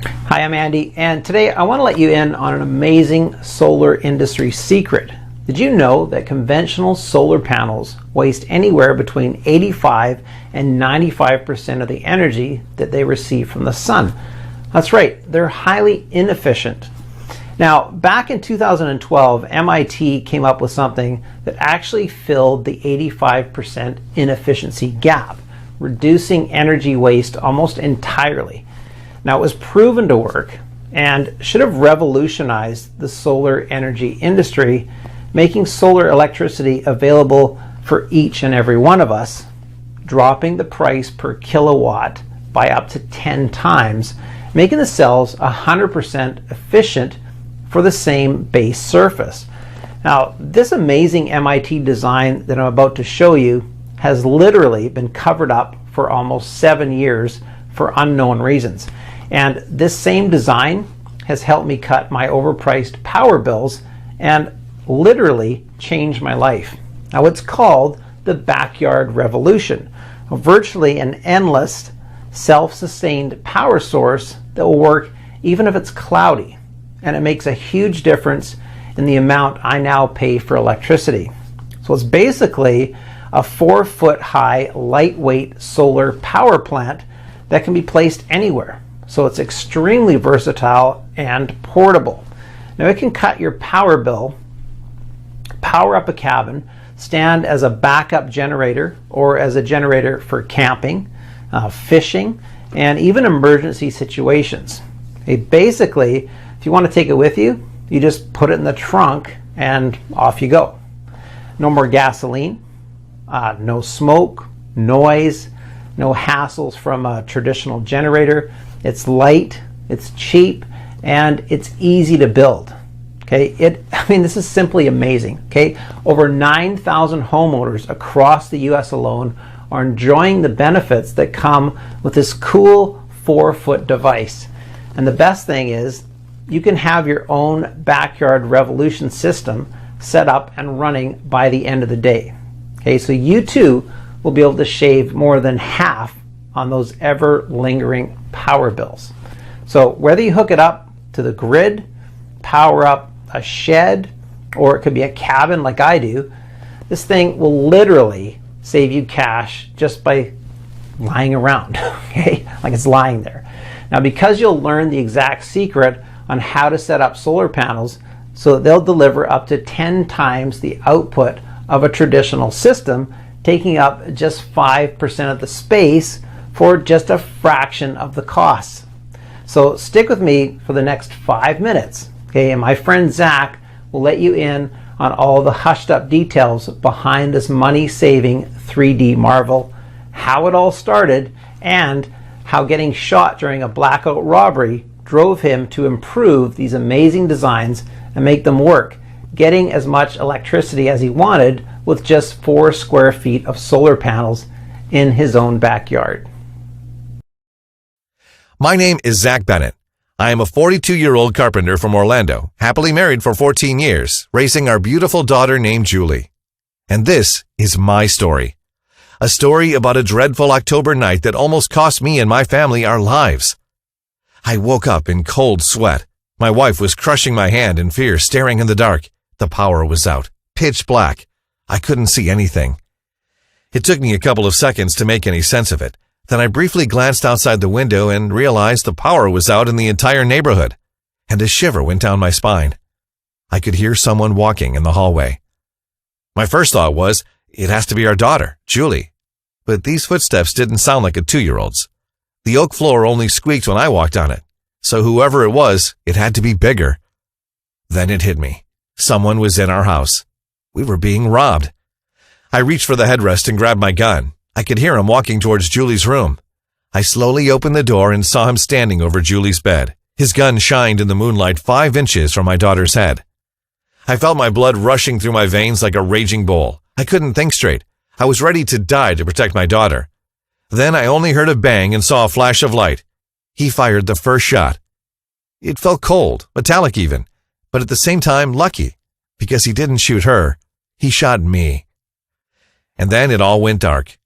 Hi, I'm Andy, and today I want to let you in on an amazing solar industry secret. Did you know that conventional solar panels waste anywhere between 85 and 95% of the energy that they receive from the sun? That's right, they're highly inefficient. Now, back in 2012, MIT came up with something that actually filled the 85% inefficiency gap, reducing energy waste almost entirely. Now, it was proven to work and should have revolutionized the solar energy industry, making solar electricity available for each and every one of us, dropping the price per kilowatt by up to 10 times, making the cells 100% efficient for the same base surface. Now, this amazing MIT design that I'm about to show you has literally been covered up for almost 7 years for unknown reasons. And this same design has helped me cut my overpriced power bills and literally changed my life. Now, it's called the backyard revolution, virtually an endless self-sustained power source that will work even if it's cloudy. And it makes a huge difference in the amount I now pay for electricity. So it's basically a 4-foot high lightweight solar power plant that can be placed anywhere. So it's extremely versatile and portable. Now, it can cut your power bill, power up a cabin, stand as a backup generator or as a generator for camping, fishing, and even emergency situations. Basically, if you want to take it with you, you just put it in the trunk and off you go. No more gasoline, no smoke, noise, no hassles from a traditional generator. It's light, it's cheap, and it's easy to build. This is simply amazing. Over 9,000 homeowners across the US alone are enjoying the benefits that come with this cool 4-foot device. And the best thing is, you can have your own backyard revolution system set up and running by the end of the day. So you too will be able to shave more than half on those ever lingering power bills. So whether you hook it up to the grid, power up a shed, or it could be a cabin like I do, this thing will literally save you cash just by lying around, like it's lying there. Now, because you'll learn the exact secret on how to set up solar panels so that they'll deliver up to 10 times the output of a traditional system, taking up just 5% of the space for just a fraction of the costs. So stick with me for the next 5 minutes, and my friend Zach will let you in on all the hushed up details behind this money-saving 3D marvel, how it all started, and how getting shot during a blackout robbery drove him to improve these amazing designs and make them work, getting as much electricity as he wanted with just 4 square feet of solar panels in his own backyard. My name is Zach Bennett. I am a 42-year-old carpenter from Orlando, happily married for 14 years, raising our beautiful daughter named Julie. And this is my story. A story about a dreadful October night that almost cost me and my family our lives. I woke up in cold sweat. My wife was crushing my hand in fear, staring in the dark. The power was out, pitch black. I couldn't see anything. It took me a couple of seconds to make any sense of it. Then I briefly glanced outside the window and realized the power was out in the entire neighborhood, and a shiver went down my spine. I could hear someone walking in the hallway. My first thought was, it has to be our daughter, Julie. But these footsteps didn't sound like a 2-year-old's. The oak floor only squeaked when I walked on it, so whoever it was, it had to be bigger. Then it hit me. Someone was in our house. We were being robbed. I reached for the headrest and grabbed my gun. I could hear him walking towards Julie's room. I slowly opened the door and saw him standing over Julie's bed. His gun shined in the moonlight 5 inches from my daughter's head. I felt my blood rushing through my veins like a raging bull. I couldn't think straight. I was ready to die to protect my daughter. Then I only heard a bang and saw a flash of light. He fired the first shot. It felt cold, metallic even, but at the same time lucky, because he didn't shoot her. He shot me. And then it all went dark.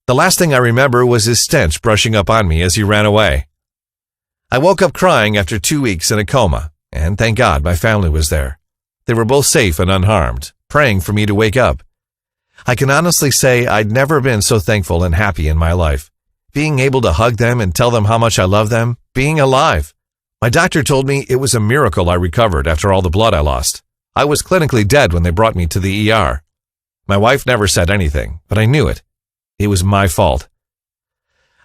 The last thing I remember was his stench brushing up on me as he ran away. I woke up crying after 2 weeks in a coma, and thank God my family was there. They were both safe and unharmed, praying for me to wake up. I can honestly say I'd never been so thankful and happy in my life. Being able to hug them and tell them how much I love them, being alive. My doctor told me it was a miracle I recovered after all the blood I lost. I was clinically dead when they brought me to the ER. My wife never said anything, but I knew it. It was my fault.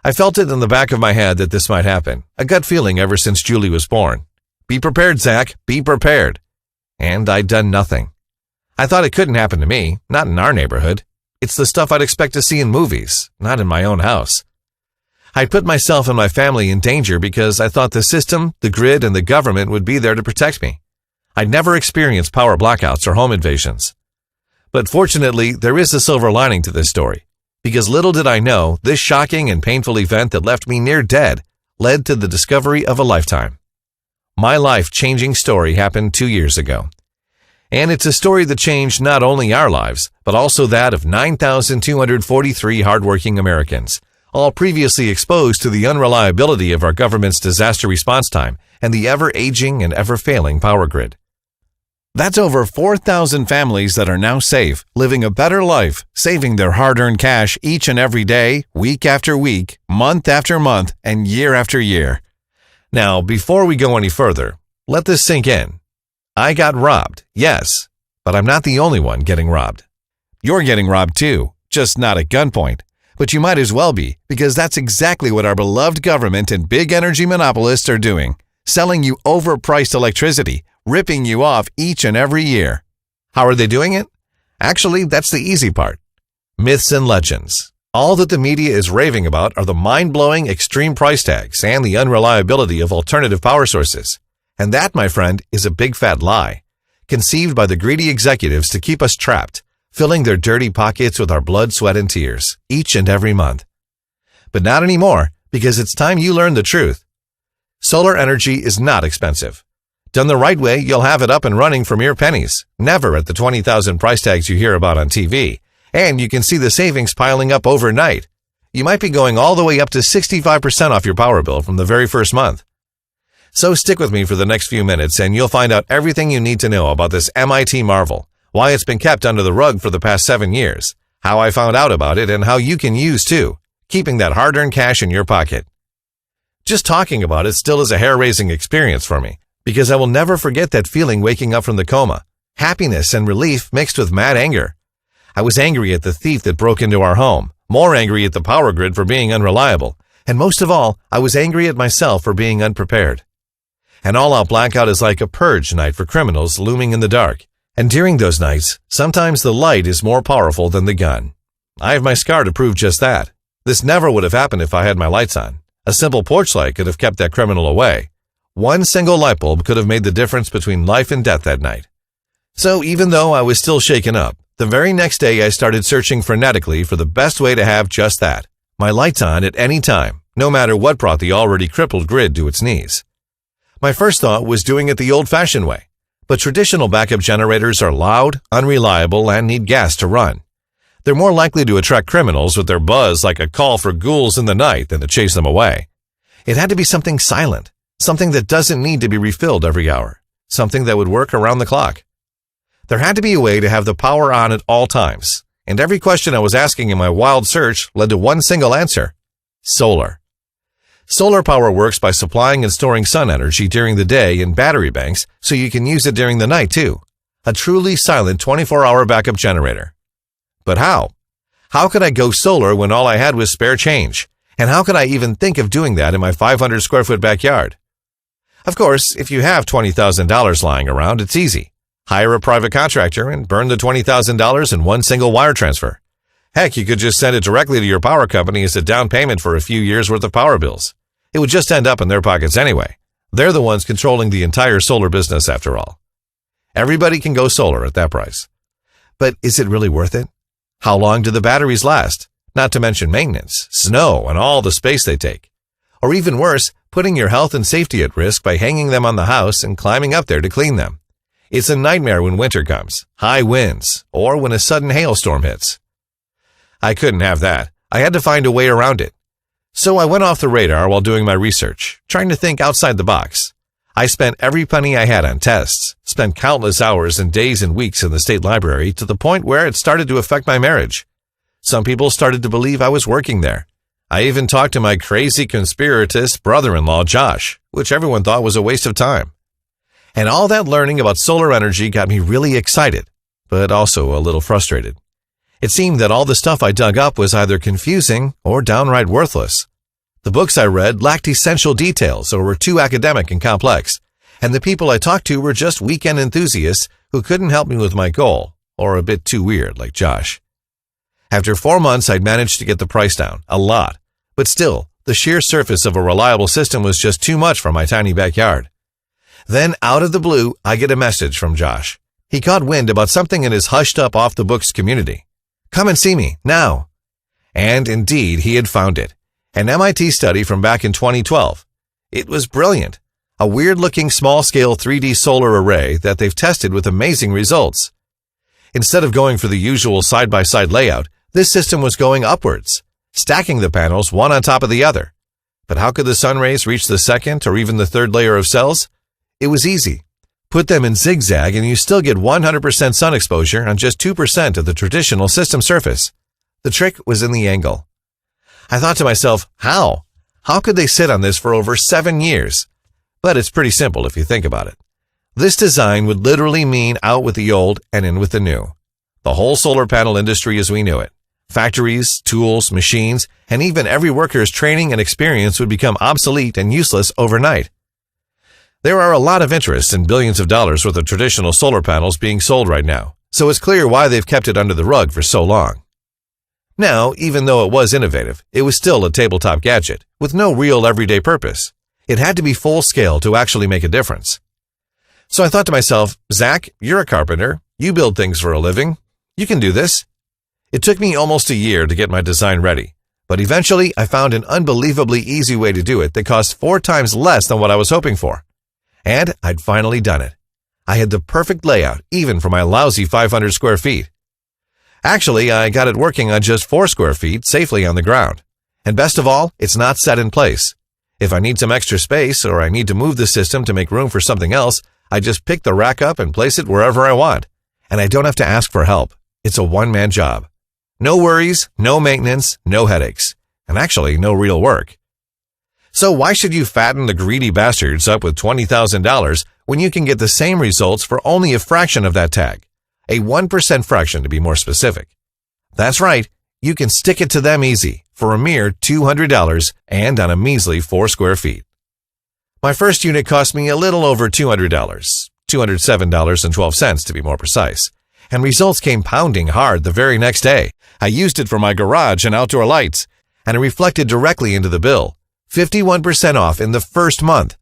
I felt it in the back of my head that this might happen, a gut feeling ever since Julie was born. Be prepared, Zach, be prepared. And I'd done nothing. I thought it couldn't happen to me, not in our neighborhood. It's the stuff I'd expect to see in movies, not in my own house. I'd put myself and my family in danger because I thought the system, the grid, and the government would be there to protect me. I'd never experienced power blackouts or home invasions. But fortunately, there is a silver lining to this story, because little did I know, this shocking and painful event that left me near dead led to the discovery of a lifetime. My life-changing story happened 2 years ago. And it's a story that changed not only our lives, but also that of 9,243 hardworking Americans, all previously exposed to the unreliability of our government's disaster response time and the ever-aging and ever-failing power grid. That's over 4,000 families that are now safe, living a better life, saving their hard-earned cash each and every day, week after week, month after month, and year after year. Now, before we go any further, let this sink in. I got robbed, yes, but I'm not the only one getting robbed. You're getting robbed too, just not at gunpoint. But you might as well be, because that's exactly what our beloved government and big energy monopolists are doing, selling you overpriced electricity, ripping you off each and every year. How are they doing it? Actually, that's the easy part. Myths and legends. All that the media is raving about are the mind-blowing extreme price tags and the unreliability of alternative power sources. And that, my friend, is a big fat lie, conceived by the greedy executives to keep us trapped, filling their dirty pockets with our blood, sweat, and tears each and every month. But not anymore, because it's time you learn the truth. Solar energy is not expensive. Done the right way, you'll have it up and running for mere pennies, never at the 20,000 price tags you hear about on TV, and you can see the savings piling up overnight. You might be going all the way up to 65% off your power bill from the very first month. So stick with me for the next few minutes and you'll find out everything you need to know about this MIT marvel, why it's been kept under the rug for the past 7 years, how I found out about it, and how you can use too, keeping that hard-earned cash in your pocket. Just talking about it still is a hair-raising experience for me, because I will never forget that feeling waking up from the coma, happiness and relief mixed with mad anger. I was angry at the thief that broke into our home, more angry at the power grid for being unreliable, and most of all, I was angry at myself for being unprepared. An all-out blackout is like a purge night for criminals looming in the dark. And during those nights, sometimes the light is more powerful than the gun. I have my scar to prove just that. This never would have happened if I had my lights on. A simple porch light could have kept that criminal away. One single light bulb could have made the difference between life and death that night. So even though I was still shaken up, the very next day I started searching frenetically for the best way to have just that. My lights on at any time, no matter what brought the already crippled grid to its knees. My first thought was doing it the old-fashioned way. But traditional backup generators are loud, unreliable, and need gas to run. They're more likely to attract criminals with their buzz like a call for ghouls in the night than to chase them away. It had to be something silent, something that doesn't need to be refilled every hour, something that would work around the clock. There had to be a way to have the power on at all times, and every question I was asking in my wild search led to one single answer: solar. Solar power works by supplying and storing sun energy during the day in battery banks so you can use it during the night too. A truly silent 24-hour backup generator. But how? How could I go solar when all I had was spare change? And how could I even think of doing that in my 500 square foot backyard? Of course, if you have $20,000 lying around, it's easy. Hire a private contractor and burn the $20,000 in one single wire transfer. Heck, you could just send it directly to your power company as a down payment for a few years' worth of power bills. It would just end up in their pockets anyway. They're the ones controlling the entire solar business after all. Everybody can go solar at that price. But is it really worth it? How long do the batteries last? Not to mention maintenance, snow, and all the space they take. Or even worse, putting your health and safety at risk by hanging them on the house and climbing up there to clean them. It's a nightmare when winter comes, high winds, or when a sudden hailstorm hits. I couldn't have that. I had to find a way around it. So I went off the radar while doing my research, trying to think outside the box. I spent every penny I had on tests, spent countless hours and days and weeks in the state library to the point where it started to affect my marriage. Some people started to believe I was working there. I even talked to my crazy conspiratist brother-in-law, Josh, which everyone thought was a waste of time. And all that learning about solar energy got me really excited, but also a little frustrated. It seemed that all the stuff I dug up was either confusing or downright worthless. The books I read lacked essential details or were too academic and complex, and the people I talked to were just weekend enthusiasts who couldn't help me with my goal, or a bit too weird like Josh. After 4 months, I'd managed to get the price down, a lot, but still, the sheer surface of a reliable system was just too much for my tiny backyard. Then, out of the blue, I get a message from Josh. He caught wind about something in his hushed-up off-the-books community. Come and see me, now. And indeed, he had found it. An MIT study from back in 2012. It was brilliant. A weird-looking small-scale 3D solar array that they've tested with amazing results. Instead of going for the usual side-by-side layout, this system was going upwards, stacking the panels one on top of the other. But how could the sun rays reach the second or even the third layer of cells? It was easy. Put them in zigzag and you still get 100% sun exposure on just 2% of the traditional system surface. The trick was in the angle. I thought to myself, how? How could they sit on this for over 7 years? But it's pretty simple if you think about it. This design would literally mean out with the old and in with the new. The whole solar panel industry as we knew it. Factories, tools, machines, and even every worker's training and experience would become obsolete and useless overnight. There are a lot of interest in billions of dollars worth of traditional solar panels being sold right now, so it's clear why they've kept it under the rug for so long. Now, even though it was innovative, it was still a tabletop gadget with no real everyday purpose. It had to be full scale to actually make a difference. So I thought to myself, Zach, you're a carpenter. You build things for a living. You can do this. It took me almost a year to get my design ready, but eventually I found an unbelievably easy way to do it that cost 4 times less than what I was hoping for. And I'd finally done it. I had the perfect layout, even for my lousy 500 square feet. Actually, I got it working on just 4 square feet safely on the ground. And best of all, it's not set in place. If I need some extra space or I need to move the system to make room for something else, I just pick the rack up and place it wherever I want. And I don't have to ask for help. It's a one-man job. No worries, no maintenance, no headaches, and actually no real work. So why should you fatten the greedy bastards up with $20,000 when you can get the same results for only a fraction of that tag? A 1% fraction to be more specific. That's right, you can stick it to them easy for a mere $200 and on a measly 4 square feet. My first unit cost me a little over $200, $207.12 to be more precise, and results came pounding hard the very next day. I used it for my garage and outdoor lights, and it reflected directly into the bill. 51% off in the first month.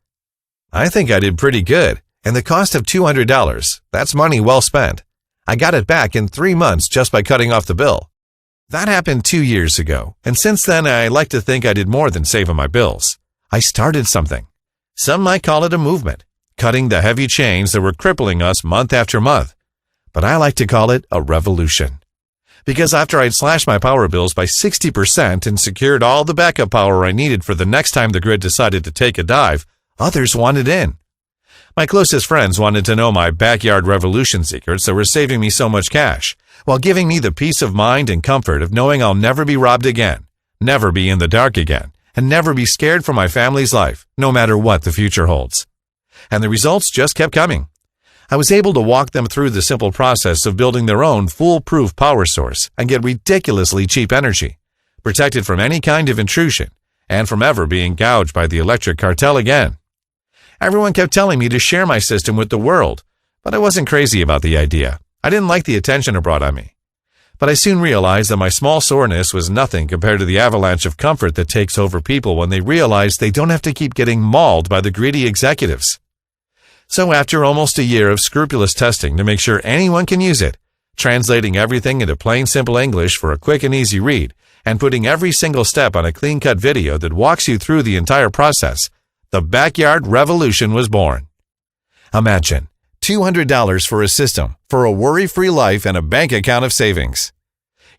I think I did pretty good, and the cost of $200, that's money well spent. I got it back in 3 months just by cutting off the bill. That happened 2 years ago, and since then I like to think I did more than save on my bills. I started something. Some might call it a movement, cutting the heavy chains that were crippling us month after month. But I like to call it a revolution. Because after I'd slashed my power bills by 60% and secured all the backup power I needed for the next time the grid decided to take a dive, others wanted in. My closest friends wanted to know my backyard revolution secrets that were saving me so much cash, while giving me the peace of mind and comfort of knowing I'll never be robbed again, never be in the dark again, and never be scared for my family's life, no matter what the future holds. And the results just kept coming. I was able to walk them through the simple process of building their own foolproof power source and get ridiculously cheap energy, protected from any kind of intrusion, and from ever being gouged by the electric cartel again. Everyone kept telling me to share my system with the world, but I wasn't crazy about the idea. I didn't like the attention it brought on me. But I soon realized that my small soreness was nothing compared to the avalanche of comfort that takes over people when they realize they don't have to keep getting mauled by the greedy executives. So after almost a year of scrupulous testing to make sure anyone can use it, translating everything into plain simple English for a quick and easy read, and putting every single step on a clean-cut video that walks you through the entire process, the Backyard Revolution was born. Imagine $200 for a system, for a worry-free life and a bank account of savings.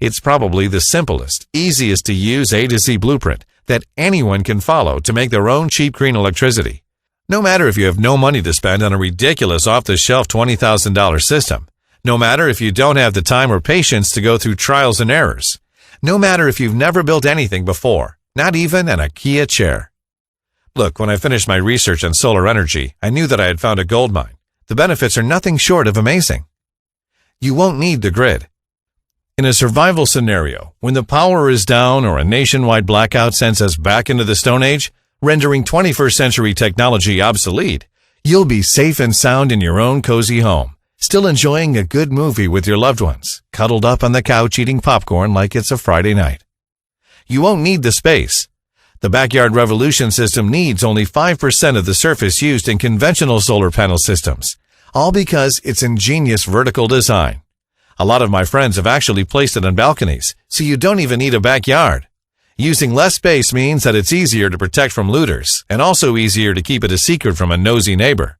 It's probably the simplest, easiest to use A to Z blueprint that anyone can follow to make their own cheap green electricity. No matter if you have no money to spend on a ridiculous off-the-shelf $20,000 system, no matter if you don't have the time or patience to go through trials and errors, no matter if you've never built anything before, not even an IKEA chair. Look, when I finished my research on solar energy, I knew that I had found a gold mine. The benefits are nothing short of amazing. You won't need the grid. In a survival scenario, when the power is down or a nationwide blackout sends us back into the Stone Age, rendering 21st century technology obsolete, you'll be safe and sound in your own cozy home, still enjoying a good movie with your loved ones, cuddled up on the couch eating popcorn like it's a Friday night. You won't need the space. The Backyard Revolution system needs only 5% of the surface used in conventional solar panel systems, all because its ingenious vertical design. A lot of my friends have actually placed it on balconies, so you don't even need a backyard. Using less space means that it's easier to protect from looters, and also easier to keep it a secret from a nosy neighbor.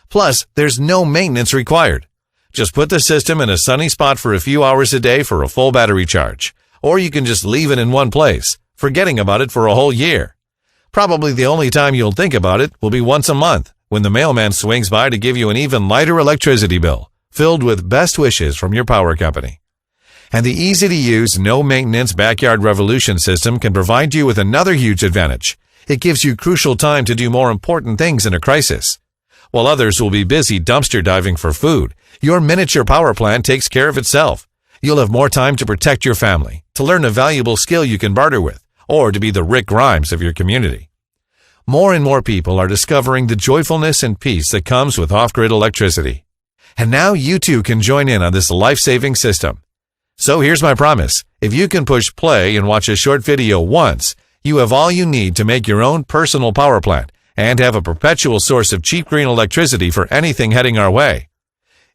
Plus, there's no maintenance required. Just put the system in a sunny spot for a few hours a day for a full battery charge, or you can just leave it in one place, forgetting about it for a whole year. Probably the only time you'll think about it will be once a month, when the mailman swings by to give you an even lighter electricity bill, filled with best wishes from your power company. And the easy-to-use, no-maintenance Backyard Revolution system can provide you with another huge advantage. It gives you crucial time to do more important things in a crisis. While others will be busy dumpster diving for food, your miniature power plant takes care of itself. You'll have more time to protect your family, to learn a valuable skill you can barter with, or to be the Rick Grimes of your community. More and more people are discovering the joyfulness and peace that comes with off-grid electricity. And now you too can join in on this life-saving system. So here's my promise. If you can push play and watch a short video once, you have all you need to make your own personal power plant and have a perpetual source of cheap green electricity for anything heading our way.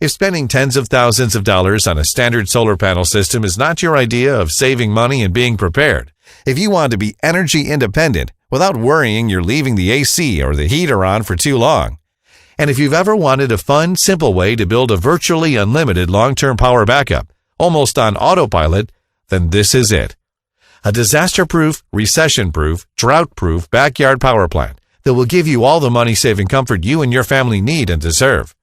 If spending tens of thousands of dollars on a standard solar panel system is not your idea of saving money and being prepared, if you want to be energy independent without worrying you're leaving the AC or the heater on for too long, and if you've ever wanted a fun, simple way to build a virtually unlimited long-term power backup, almost on autopilot, then this is it. A disaster-proof, recession-proof, drought-proof backyard power plant that will give you all the money-saving comfort you and your family need and deserve.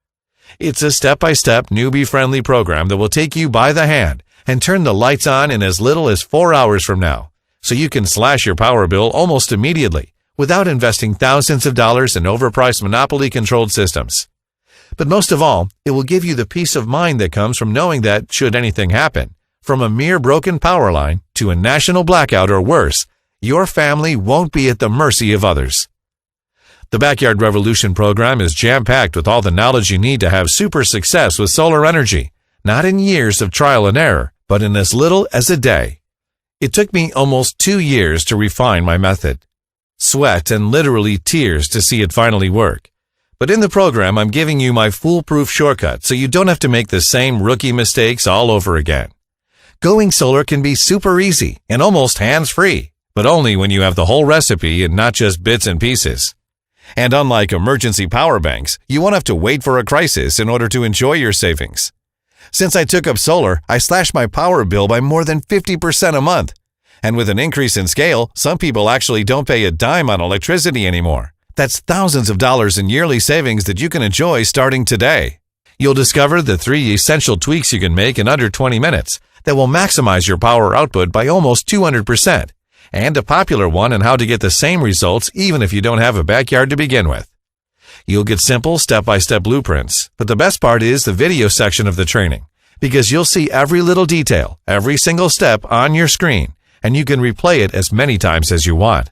It's a step-by-step, newbie-friendly program that will take you by the hand and turn the lights on in as little as 4 hours from now, so you can slash your power bill almost immediately without investing thousands of dollars in overpriced monopoly-controlled systems. But most of all, it will give you the peace of mind that comes from knowing that, should anything happen, from a mere broken power line to a national blackout or worse, your family won't be at the mercy of others. The Backyard Revolution program is jam-packed with all the knowledge you need to have super success with solar energy, not in years of trial and error, but in as little as a day. It took me almost 2 years to refine my method. Sweat and literally tears to see it finally work. But in the program, I'm giving you my foolproof shortcut so you don't have to make the same rookie mistakes all over again. Going solar can be super easy and almost hands-free, but only when you have the whole recipe and not just bits and pieces. And unlike emergency power banks, you won't have to wait for a crisis in order to enjoy your savings. Since I took up solar, I slashed my power bill by more than 50% a month. And with an increase in scale, some people actually don't pay a dime on electricity anymore. That's thousands of dollars in yearly savings that you can enjoy starting today. You'll discover the 3 essential tweaks you can make in under 20 minutes that will maximize your power output by almost 200%, and a popular one on how to get the same results even if you don't have a backyard to begin with. You'll get simple step-by-step blueprints, but the best part is the video section of the training, because you'll see every little detail, every single step on your screen, and you can replay it as many times as you want.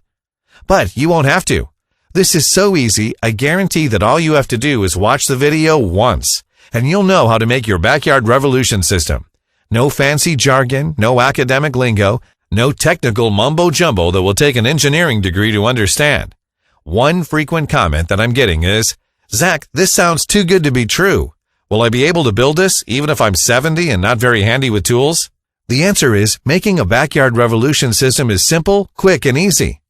But you won't have to. This is so easy, I guarantee that all you have to do is watch the video once, and you'll know how to make your Backyard Revolution system. No fancy jargon, no academic lingo, no technical mumbo-jumbo that will take an engineering degree to understand. One frequent comment that I'm getting is, "Zach, this sounds too good to be true. Will I be able to build this even if I'm 70 and not very handy with tools?" The answer is, making a Backyard Revolution system is simple, quick, and easy.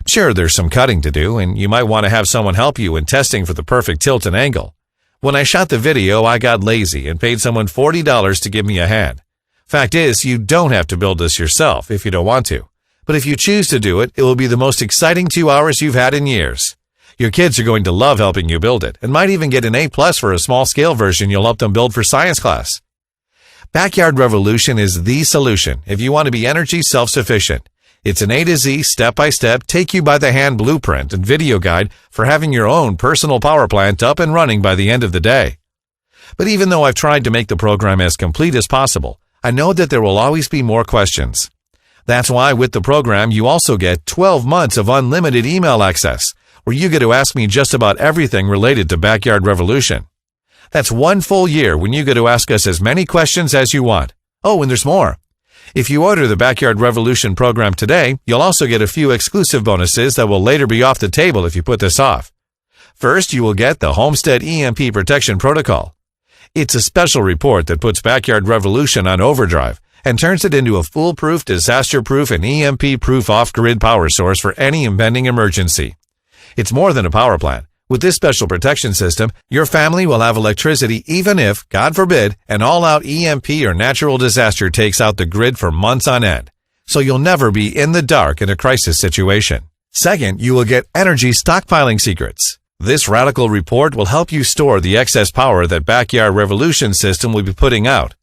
Sure, there's some cutting to do, and you might want to have someone help you in testing for the perfect tilt and angle. When I shot the video, I got lazy and paid someone $40 to give me a hand. Fact is, you don't have to build this yourself if you don't want to. But if you choose to do it, it will be the most exciting 2 hours you've had in years. Your kids are going to love helping you build it and might even get an A+ for a small-scale version you'll help them build for science class. Backyard Revolution is the solution if you want to be energy self-sufficient. It's an A to Z, step-by-step, take-you-by-the-hand blueprint and video guide for having your own personal power plant up and running by the end of the day. But even though I've tried to make the program as complete as possible, I know that there will always be more questions. That's why with the program, you also get 12 months of unlimited email access, where you get to ask me just about everything related to Backyard Revolution. That's 1 full year when you get to ask us as many questions as you want. Oh, and there's more. If you order the Backyard Revolution program today, you'll also get a few exclusive bonuses that will later be off the table if you put this off. First, you will get the Homestead EMP Protection Protocol. It's a special report that puts Backyard Revolution on overdrive and turns it into a foolproof, disaster-proof, and EMP-proof off-grid power source for any impending emergency. It's more than a power plant. With this special protection system, your family will have electricity even if, God forbid, an all-out EMP or natural disaster takes out the grid for months on end. So you'll never be in the dark in a crisis situation. Second, you will get energy stockpiling secrets. This radical report will help you store the excess power that Backyard Revolution system will be putting out.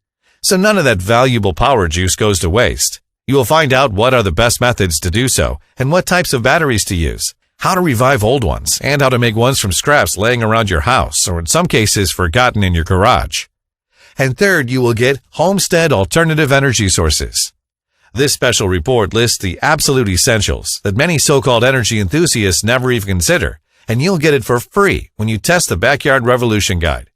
So none of that valuable power juice goes to waste. You will find out what are the best methods to do so and what types of batteries to use, how to revive old ones, and how to make ones from scraps laying around your house or in some cases forgotten in your garage. And third, you will get Homestead Alternative Energy Sources. This special report lists the absolute essentials that many so-called energy enthusiasts never even consider, and you'll get it for free when you test the Backyard Revolution Guide.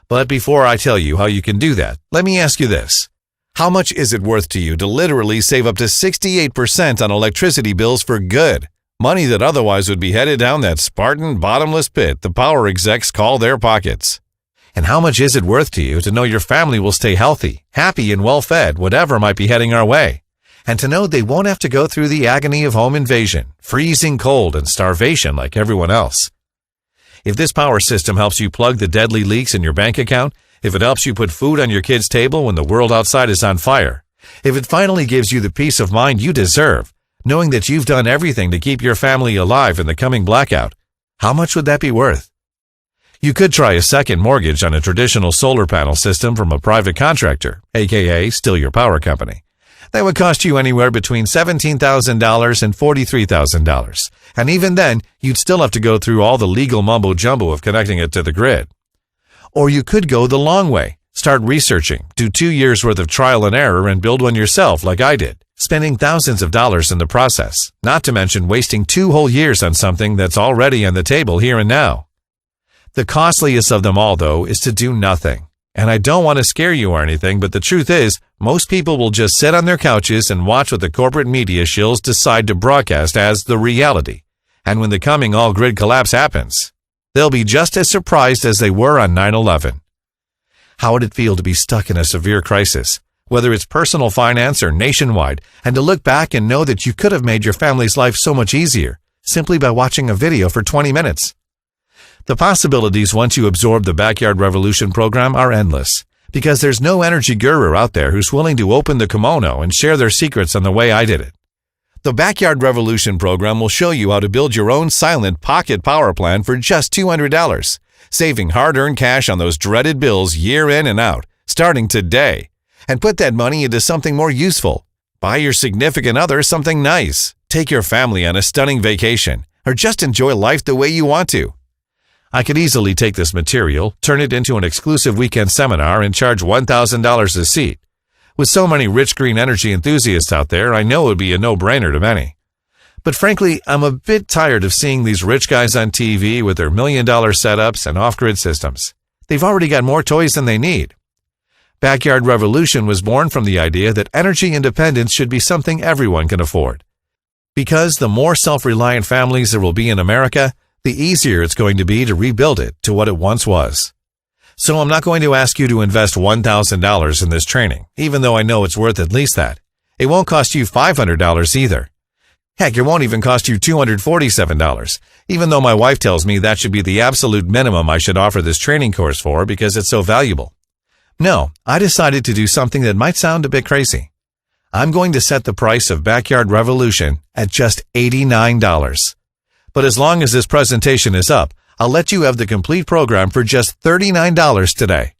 But before I tell you how you can do that, let me ask you this. How much is it worth to you to literally save up to 68% on electricity bills for good? Money that otherwise would be headed down that Spartan bottomless pit the power execs call their pockets. And how much is it worth to you to know your family will stay healthy, happy, and well-fed, whatever might be heading our way? And to know they won't have to go through the agony of home invasion, freezing cold, and starvation like everyone else. If this power system helps you plug the deadly leaks in your bank account, if it helps you put food on your kids' table when the world outside is on fire, if it finally gives you the peace of mind you deserve, knowing that you've done everything to keep your family alive in the coming blackout, how much would that be worth? You could try a second mortgage on a traditional solar panel system from a private contractor, aka still your power company. That would cost you anywhere between $17,000 and $43,000. And even then, you'd still have to go through all the legal mumbo-jumbo of connecting it to the grid. Or you could go the long way. Start researching, do 2 years worth of trial and error, and build one yourself like I did, spending thousands of dollars in the process, not to mention wasting 2 whole years on something that's already on the table here and now. The costliest of them all, though, is to do nothing. And I don't want to scare you or anything, but the truth is, most people will just sit on their couches and watch what the corporate media shills decide to broadcast as the reality. And when the coming all-grid collapse happens, they'll be just as surprised as they were on 9/11. How would it feel to be stuck in a severe crisis, whether it's personal finance or nationwide, and to look back and know that you could have made your family's life so much easier simply by watching a video for 20 minutes? The possibilities once you absorb the Backyard Revolution program are endless, because there's no energy guru out there who's willing to open the kimono and share their secrets on the way I did it. The Backyard Revolution program will show you how to build your own silent pocket power plant for just $200, saving hard-earned cash on those dreaded bills year in and out, starting today. And put that money into something more useful. Buy your significant other something nice. Take your family on a stunning vacation, or just enjoy life the way you want to. I could easily take this material, turn it into an exclusive weekend seminar, and charge $1,000 a seat. With so many rich green energy enthusiasts out there, I know it would be a no-brainer to many. But frankly, I'm a bit tired of seeing these rich guys on TV with their million-dollar setups and off-grid systems. They've already got more toys than they need. Backyard Revolution was born from the idea that energy independence should be something everyone can afford. Because the more self-reliant families there will be in America, the easier it's going to be to rebuild it to what it once was. So I'm not going to ask you to invest $1,000 in this training, even though I know it's worth at least that. It won't cost you $500 either. Heck, it won't even cost you $247, even though my wife tells me that should be the absolute minimum I should offer this training course for because it's so valuable. No, I decided to do something that might sound a bit crazy. I'm going to set the price of Backyard Revolution at just $89. But as long as this presentation is up, I'll let you have the complete program for just $39 today.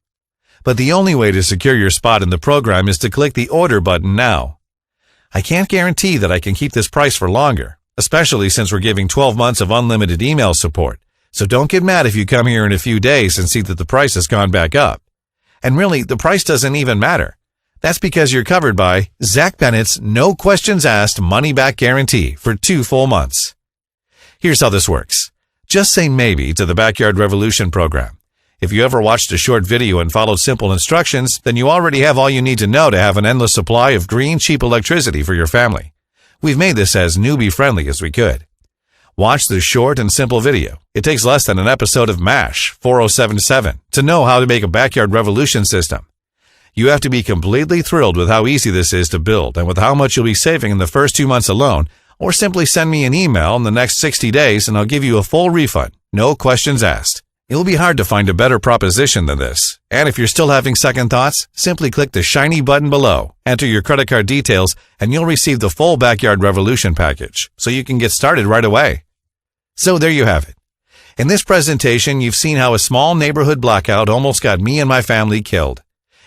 But the only way to secure your spot in the program is to click the order button now. I can't guarantee that I can keep this price for longer, especially since we're giving 12 months of unlimited email support. So don't get mad if you come here in a few days and see that the price has gone back up. And really, the price doesn't even matter. That's because you're covered by Zach Bennett's no questions asked money back guarantee for 2 full months. Here's how this works. Just say maybe to the Backyard Revolution program. If you ever watched a short video and followed simple instructions, then you already have all you need to know to have an endless supply of green, cheap electricity for your family. We've made this as newbie-friendly as we could. Watch the short and simple video. It takes less than an episode of MASH 4077 to know how to make a Backyard Revolution system. You have to be completely thrilled with how easy this is to build and with how much you'll be saving in the first 2 months alone, or simply send me an email in the next 60 days and I'll give you a full refund, no questions asked. It'll be hard to find a better proposition than this. And if you're still having second thoughts, simply click the shiny button below, enter your credit card details, and you'll receive the full Backyard Revolution package, so you can get started right away. So there you have it. In this presentation, you've seen how a small neighborhood blackout almost got me and my family killed.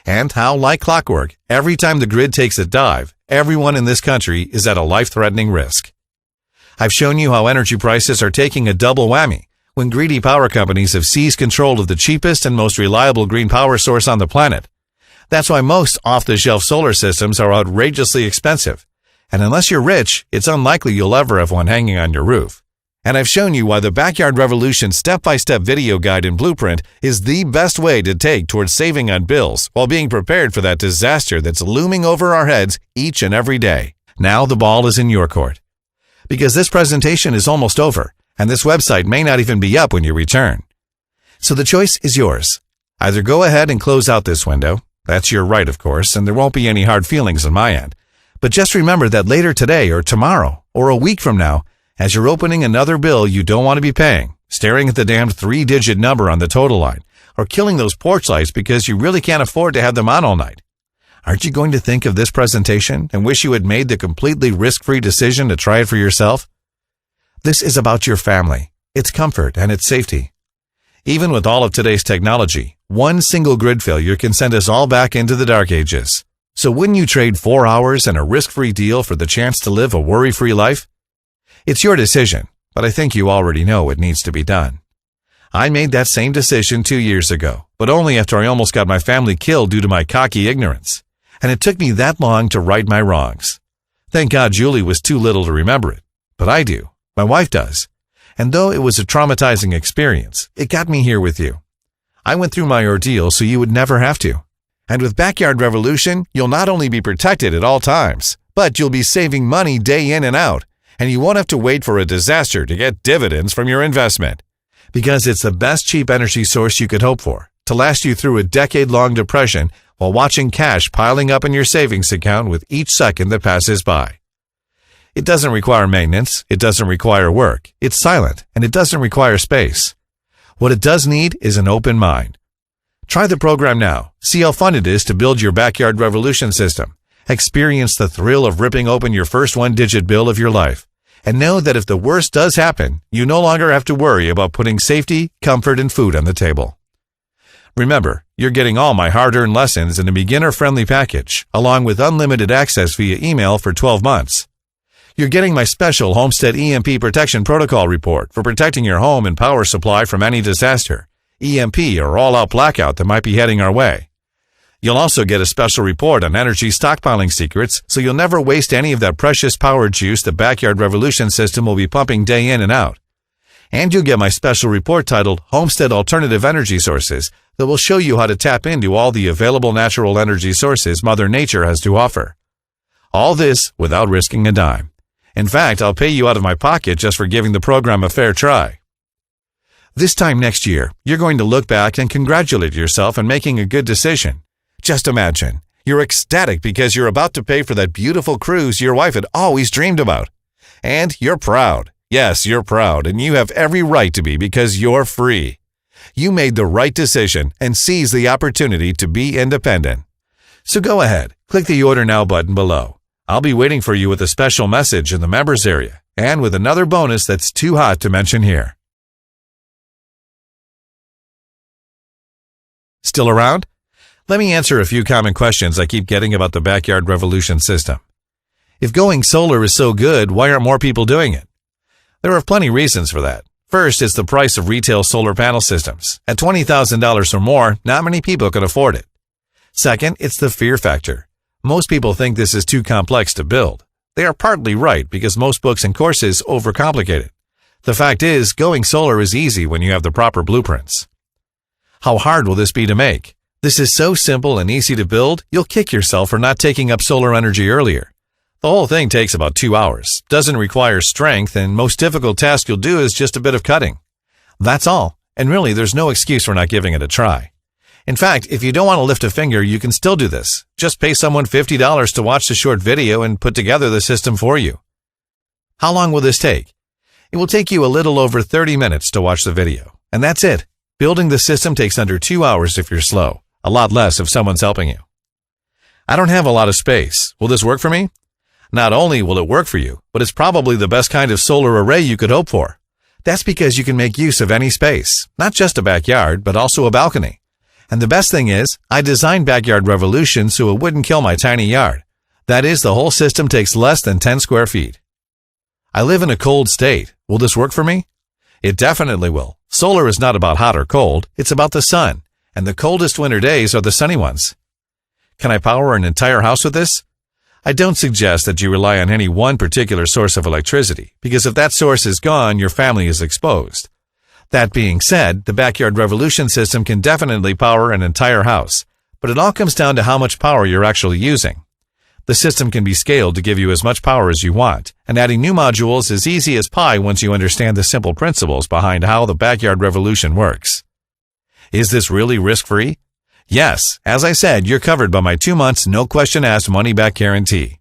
And how, like clockwork, every time the grid takes a dive, everyone in this country is at a life-threatening risk. I've shown you how energy prices are taking a double whammy when greedy power companies have seized control of the cheapest and most reliable green power source on the planet. That's why most off-the-shelf solar systems are outrageously expensive. And unless you're rich, it's unlikely you'll ever have one hanging on your roof. And I've shown you why the Backyard Revolution step-by-step video guide and blueprint is the best way to take towards saving on bills while being prepared for that disaster that's looming over our heads each and every day. Now the ball is in your court. Because this presentation is almost over, and this website may not even be up when you return. So the choice is yours. Either go ahead and close out this window. That's your right, of course, and there won't be any hard feelings on my end. But just remember that later today or tomorrow or a week from now, as you're opening another bill you don't want to be paying, staring at the damned 3-digit number on the total line, or killing those porch lights because you really can't afford to have them on all night, aren't you going to think of this presentation and wish you had made the completely risk-free decision to try it for yourself? This is about your family, its comfort, and its safety. Even with all of today's technology, one single grid failure can send us all back into the dark ages. So wouldn't you trade 4 hours and a risk-free deal for the chance to live a worry-free life? It's your decision, but I think you already know what needs to be done. I made that same decision 2 years ago, but only after I almost got my family killed due to my cocky ignorance. And it took me that long to right my wrongs. Thank God Julie was too little to remember it, but I do. My wife does. And though it was a traumatizing experience, it got me here with you. I went through my ordeal so you would never have to. And with Backyard Revolution, you'll not only be protected at all times, but you'll be saving money day in and out, and you won't have to wait for a disaster to get dividends from your investment. Because it's the best cheap energy source you could hope for, to last you through a decade-long depression while watching cash piling up in your savings account with each second that passes by. It doesn't require maintenance, it doesn't require work, it's silent, and it doesn't require space. What it does need is an open mind. Try the program now, see how fun it is to build your Backyard Revolution system, experience the thrill of ripping open your first 1-digit bill of your life, and know that if the worst does happen, you no longer have to worry about putting safety, comfort, and food on the table. Remember, you're getting all my hard-earned lessons in a beginner-friendly package, along with unlimited access via email for 12 months. You're getting my special Homestead EMP Protection Protocol report for protecting your home and power supply from any disaster, EMP or all-out blackout that might be heading our way. You'll also get a special report on energy stockpiling secrets, so you'll never waste any of that precious power juice the Backyard Revolution system will be pumping day in and out. And you'll get my special report titled Homestead Alternative Energy Sources that will show you how to tap into all the available natural energy sources Mother Nature has to offer. All this without risking a dime. In fact, I'll pay you out of my pocket just for giving the program a fair try. This time next year, you're going to look back and congratulate yourself on making a good decision. Just imagine, you're ecstatic because you're about to pay for that beautiful cruise your wife had always dreamed about. And you're proud. Yes, you're proud, and you have every right to be because you're free. You made the right decision and seized the opportunity to be independent. So go ahead, click the Order Now button below. I'll be waiting for you with a special message in the members area and with another bonus that's too hot to mention here. Still around? Let me answer a few common questions I keep getting about the Backyard Revolution system. If going solar is so good, why aren't more people doing it? There are plenty reasons for that. First, it's the price of retail solar panel systems. At $20,000 or more, not many people can afford it. Second, it's the fear factor. Most people think this is too complex to build. They are partly right because most books and courses overcomplicate it. The fact is, going solar is easy when you have the proper blueprints. How hard will this be to make? This is so simple and easy to build, you'll kick yourself for not taking up solar energy earlier. The whole thing takes about 2 hours, doesn't require strength, and most difficult task you'll do is just a bit of cutting. That's all, and really there's no excuse for not giving it a try. In fact, if you don't want to lift a finger, you can still do this. Just pay someone $50 to watch the short video and put together the system for you. How long will this take? It will take you a little over 30 minutes to watch the video, and that's it. Building the system takes under 2 hours if you're slow, a lot less if someone's helping you. I don't have a lot of space. Will this work for me? Not only will it work for you, but it's probably the best kind of solar array you could hope for. That's because you can make use of any space, not just a backyard, but also a balcony. And the best thing is, I designed Backyard Revolution so it wouldn't kill my tiny yard. That is, the whole system takes less than 10 square feet. I live in a cold state. Will this work for me? It definitely will. Solar is not about hot or cold, it's about the sun, and the coldest winter days are the sunny ones. Can I power an entire house with this? I don't suggest that you rely on any one particular source of electricity, because if that source is gone, your family is exposed. That being said, the Backyard Revolution system can definitely power an entire house, but it all comes down to how much power you're actually using. The system can be scaled to give you as much power as you want, and adding new modules is easy as pie once you understand the simple principles behind how the Backyard Revolution works. Is this really risk-free? Yes, as I said, you're covered by my 2 months, no question asked money-back guarantee.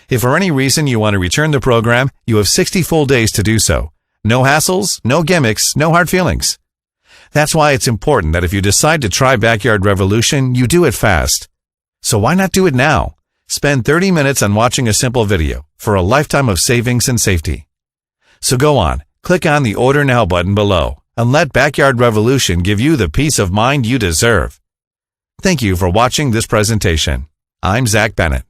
If for any reason you want to return the program, you have 60 full days to do so. No hassles, no gimmicks, no hard feelings. That's why it's important that if you decide to try Backyard Revolution, you do it fast. So why not do it now? Spend 30 minutes on watching a simple video for a lifetime of savings and safety. So go on, click on the Order Now button below and let Backyard Revolution give you the peace of mind you deserve. Thank you for watching this presentation. I'm Zach Bennett.